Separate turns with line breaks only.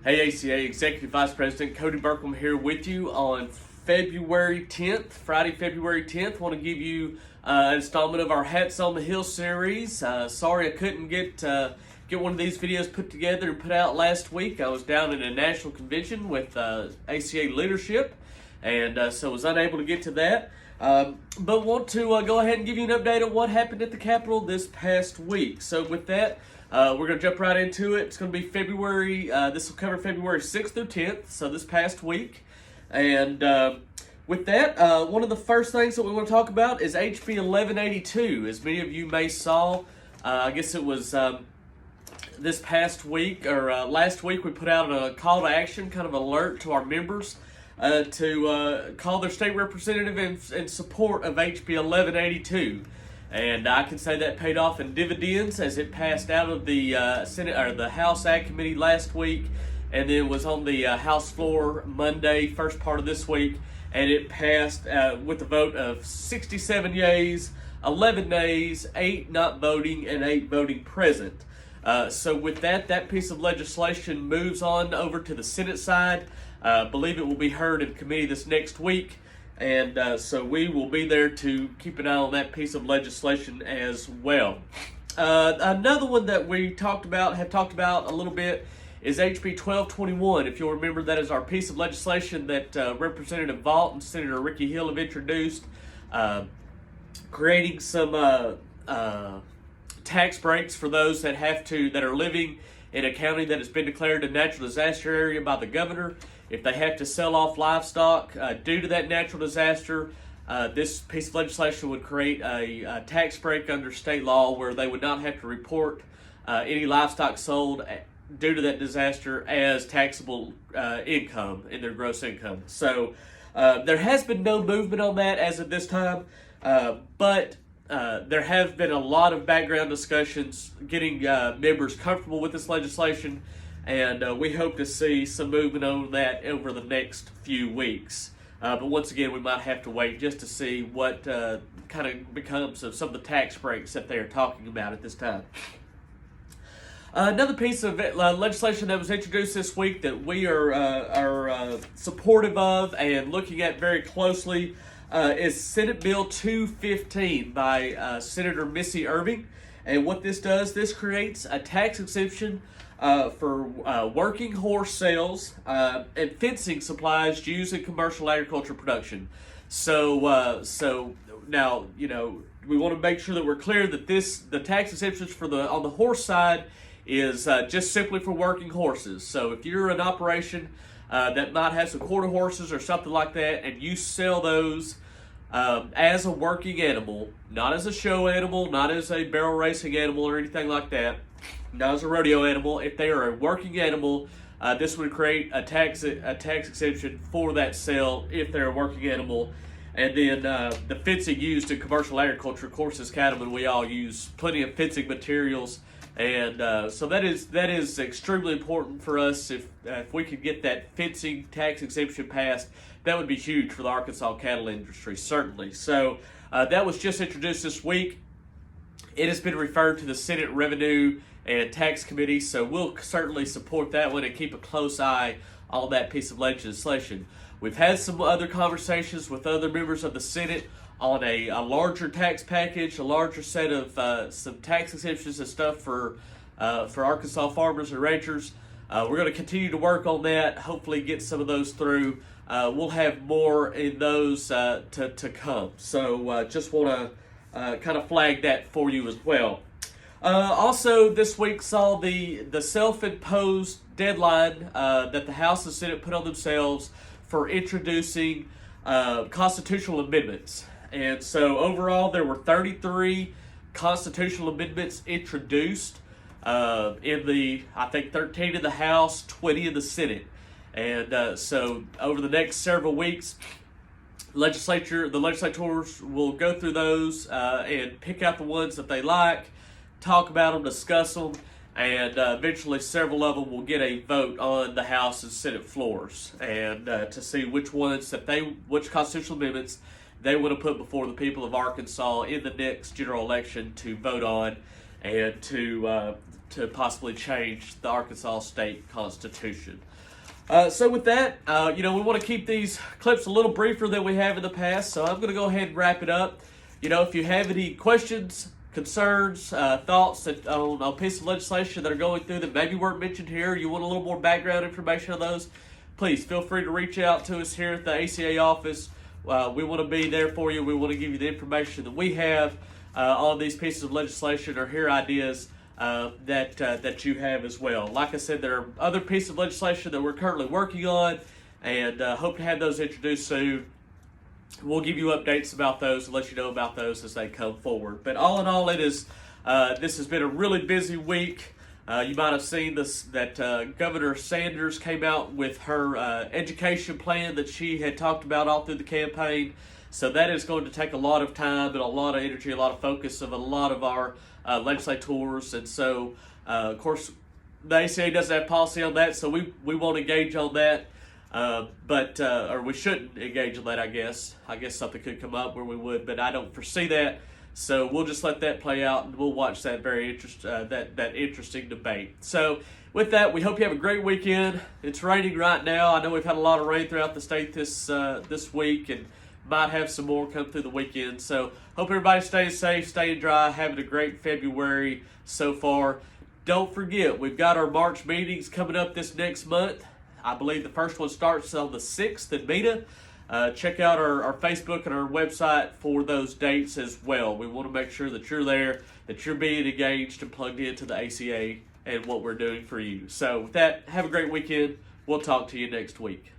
Hey ACA Executive Vice President Cody Burkham here with you on February 10th, Friday, February 10th. Want to give you an installment of our Hats on the Hill series. Sorry I couldn't get one of these videos put together and put out last week. I was down at a national convention with ACA leadership, and so was unable to get to that. But want to go ahead and give you an update on what happened at the Capitol this past week. So with that, we're going to jump right into it. It's going to be February, this will cover February 6th through 10th, so this past week. And with that, one of the first things that we want to talk about is HB 1182. As many of you may saw, I guess it was this past week, or last week, we put out a call to action, kind of alert to our members to call their state representative in support of HB 1182. And I can say that paid off in dividends as it passed out of the Senate or the House Ag Committee last week, and then was on the House floor Monday, first part of this week, and it passed with a vote of 67 yeas, 11 nays, 8 not voting, and 8 voting present. So with that piece of legislation moves on over to the Senate side. I believe it will be heard in committee this next week. And so we will be there to keep an eye on that piece of legislation as well. Another one that we have talked about a little bit, is HB 1221. If you'll remember, that is our piece of legislation that Representative Vaught and Senator Ricky Hill have introduced, creating some tax breaks for those that are living in a county that has been declared a natural disaster area by the governor. If they have to sell off livestock due to that natural disaster, this piece of legislation would create a tax break under state law where they would not have to report any livestock sold due to that disaster as taxable income in their gross income. So there has been no movement on that as of this time, but there have been a lot of background discussions getting members comfortable with this legislation, and we hope to see some movement on that over the next few weeks. But once again, we might have to wait just to see what kind of becomes of some of the tax breaks that they are talking about at this time. Another piece of legislation that was introduced this week that we are supportive of and looking at very closely is Senate Bill 215 by Senator Missy Irving. And what this does, this creates a tax exemption for working horse sales and fencing supplies used in commercial agriculture production. So now, we want to make sure that we're clear that the tax exemptions on the horse side is just simply for working horses. So if you're an operation that might have some quarter horses or something like that, and you sell those as a working animal, not as a show animal, not as a barrel racing animal or anything like that, not as a rodeo animal. If they are a working animal, this would create a tax exemption for that sale if they're a working animal. And then the fencing used in commercial agriculture, of course, as cattlemen, we all use plenty of fencing materials. And so that is extremely important for us. If we could get that fencing tax exemption passed, that would be huge for the Arkansas cattle industry, certainly. So that was just introduced this week. It has been referred to the Senate Revenue and Tax Committee, so we'll certainly support that one and keep a close eye on that piece of legislation. We've had some other conversations with other members of the Senate on a larger tax package, a larger set of some tax exemptions and stuff for Arkansas farmers and ranchers. We're going to continue to work on that, hopefully get some of those through. We'll have more in those to come. So just want to kind of flag that for you as well. Also, this week saw the self-imposed deadline that the House and Senate put on themselves for introducing constitutional amendments. And so overall, there were 33 constitutional amendments introduced in I think 13 in the House, 20 in the Senate. And so over the next several weeks, the legislators will go through those and pick out the ones that they like, talk about them, discuss them, and eventually several of them will get a vote on the House and Senate floors, and to see which constitutional amendments they want to put before the people of Arkansas in the next general election to vote on and to to possibly change the Arkansas state constitution. So with that, we want to keep these clips a little briefer than we have in the past, so I'm going to go ahead and wrap it up. If you have any questions, concerns, thoughts on a piece of legislation that are going through that maybe weren't mentioned here, you want a little more background information on those, please feel free to reach out to us here at the ACA office. We want to be there for you. We want to give you the information that we have on these pieces of legislation or hear ideas that you have as well. Like I said, there are other pieces of legislation that we're currently working on, and hope to have those introduced soon. We'll give you updates about those and let you know about those as they come forward. But all in all, this has been a really busy week. You might have seen that Governor Sanders came out with her education plan that she had talked about all through the campaign. So that is going to take a lot of time and a lot of energy, a lot of focus of a lot of our legislators. And so, of course, the ACA doesn't have policy on that, so we won't engage on that. Or we shouldn't engage in that, I guess. I guess something could come up where we would, but I don't foresee that. So we'll just let that play out, and we'll watch that that interesting debate. So with that, we hope you have a great weekend. It's raining right now. I know we've had a lot of rain throughout the state this week, and might have some more come through the weekend. So hope everybody stays safe, staying dry, having a great February so far. Don't forget, we've got our March meetings coming up this next month. I believe the first one starts on the 6th in Meta. Check out our Facebook and our website for those dates as well. We want to make sure that you're there, that you're being engaged and plugged into the ACA and what we're doing for you. So with that, have a great weekend. We'll talk to you next week.